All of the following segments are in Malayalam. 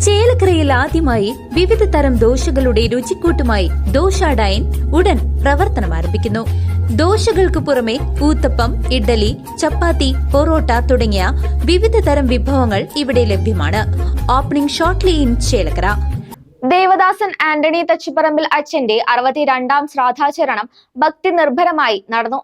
ചേലക്കരയിൽ ആദ്യമായി വിവിധ തരം ദോശകളുടെ രുചിക്കൂട്ടുമായി ദോശ ഡൈൻ ഉടൻ പ്രവർത്തനം ആരംഭിക്കുന്നു. ദോശകൾക്ക് പുറമെ ഊത്തപ്പം, ഇഡ്ഡലി, ചപ്പാത്തി, പൊറോട്ട തുടങ്ങിയ വിവിധ തരം വിഭവങ്ങൾ ഇവിടെ ലഭ്യമാണ്. Opening shortly in Chelakkara. Devadasan Antony Thachiparambil അച്ഛന്റെ 62ാം ശ്രാദ്ധാചരണം ഭക്തി നിർഭരമായി നടന്നു.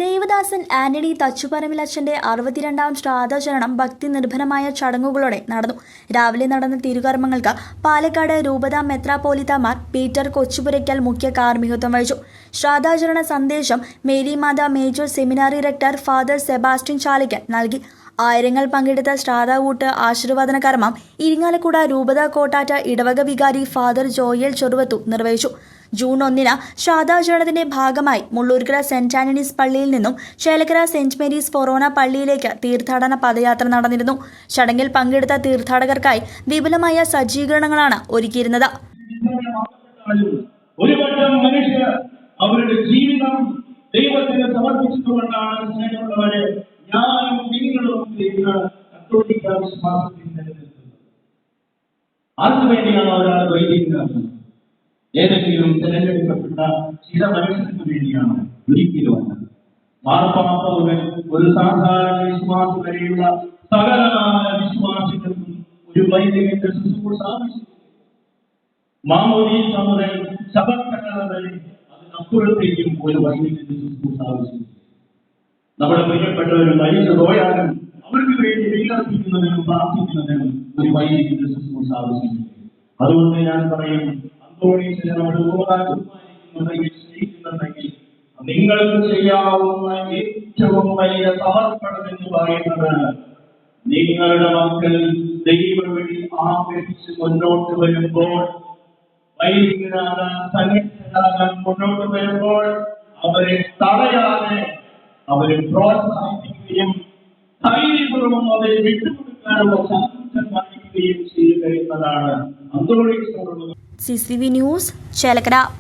ദേവദാസൻ ആന്റണി തച്ചുപറമ്പിൽ അച്ഛന്റെ 62ാം ശ്രാദ്ധാചരണം ഭക്തി നിർഭരമായ ചടങ്ങുകളോടെ നടന്നു. രാവിലെ നടന്ന തിരുകർമ്മങ്ങൾക്ക് പാലക്കാട് രൂപതാ മെത്രാപ്പോലിത്തമാർ പീറ്റർ കൊച്ചുപുരയ്ക്കൽ മുഖ്യ കാർമ്മികത്വം വഹിച്ചു. ശ്രാദ്ധാചരണ സന്ദേശം Marymatha major seminary rector father Sebastian Chalikkal നൽകി. ആയിരങ്ങൾ പങ്കെടുത്ത ശ്രാദ്ധകൂട്ട് ആശീർവാദന കർമ്മം ഇരിങ്ങാലക്കുട രൂപത കോട്ടാറ്റ് ഇടവക വികാരി ഫാദർ ജോയൽ ചെറുവത്തു നിർവഹിച്ചു. ജൂൺ 1 ശ്രാദ്ധാചരണത്തിന്റെ ഭാഗമായി മുള്ളൂർക്കര സെന്റ് ആന്റണീസ് പള്ളിയിൽ നിന്നും ചേലക്കര സെന്റ് മേരീസ് ഫൊറോന പള്ളിയിലേക്ക് തീർത്ഥാടന പദയാത്ര നടന്നിരുന്നു. ചടങ്ങിൽ പങ്കെടുത്ത തീർത്ഥാടകർക്കായി വിപുലമായ സജ്ജീകരണങ്ങളാണ് ഒരുക്കിയിരുന്നത്. അവരുടെ ജീവിതം ദൈവത്തിന് സമർപ്പിച്ചുകൊണ്ടാണ് സ്നേഹമുള്ളവരെ ഞാനും നിങ്ങളും കത്തോലിക്ക വിശ്വാസത്തിൽ നിലനിൽക്കുന്നത്. അതിനുവേണ്ടിയാണ് ഒരാൾ വൈദികനാകുന്നത്. ഏതെങ്കിലും തിരഞ്ഞെടുക്കപ്പെട്ട ചില മനുഷ്യർക്ക് വേണ്ടിയാണ് ഒരിക്കലുമല്ല. മാർപ്പാപ്പ മുതൽ ഒരു സാധാരണ വിശ്വാസി വരെയുള്ള സകലമായ വിശ്വാസികൾക്കും ഒരു വൈദികന്റെ ശുശ്രൂഷ ആവശ്യമില്ല. മാമോദീസ മുതൽ ശബക്കട വരെ അതിനപ്പുറത്തേക്കും ഒരു വൈദികന്റെ ശുശ്രൂഷ ആവശ്യമില്ല. നമ്മുടെ പ്രിയപ്പെട്ടവർ മരിച്ചു പോയാലും അവർക്ക് വേണ്ടി വിലർപ്പിക്കുന്നതിനും പ്രാർത്ഥിക്കുന്നതിനും ഒരു വൈദികന്റെ ശുശ്രൂഷ ആവശ്യമില്ല. അതുകൊണ്ട് ഞാൻ പറയും, അന്തോണീസിനെ നമ്മൾ സ്നേഹിക്കുന്നുണ്ടെങ്കിൽ നിങ്ങൾക്ക് ചെയ്യാവുന്ന ഏറ്റവും വലിയ സമർപ്പണം എന്ന് പറയുന്നത് നിങ്ങളുടെ മക്കൾ ദൈവവഴി ആഗ്രഹിച്ച് മുന്നോട്ട് വരുമ്പോൾ, വൈദികനാകാൻ സന്നിഗ്ധരാകാൻ മുന്നോട്ട് വരുമ്പോൾ അവരെ തടയാതെ അവരെ പ്രോത്സാഹിപ്പിക്കുകയും ധൈര്യപൂർവ്വം അവരെ വിട്ടുകൊടുക്കാനുള്ള സാഹചര്യം കാണിക്കുകയും ചെയ്യുക എന്നതാണ് അന്തോണീസിനോടുള്ള. CCV news Chelakkara.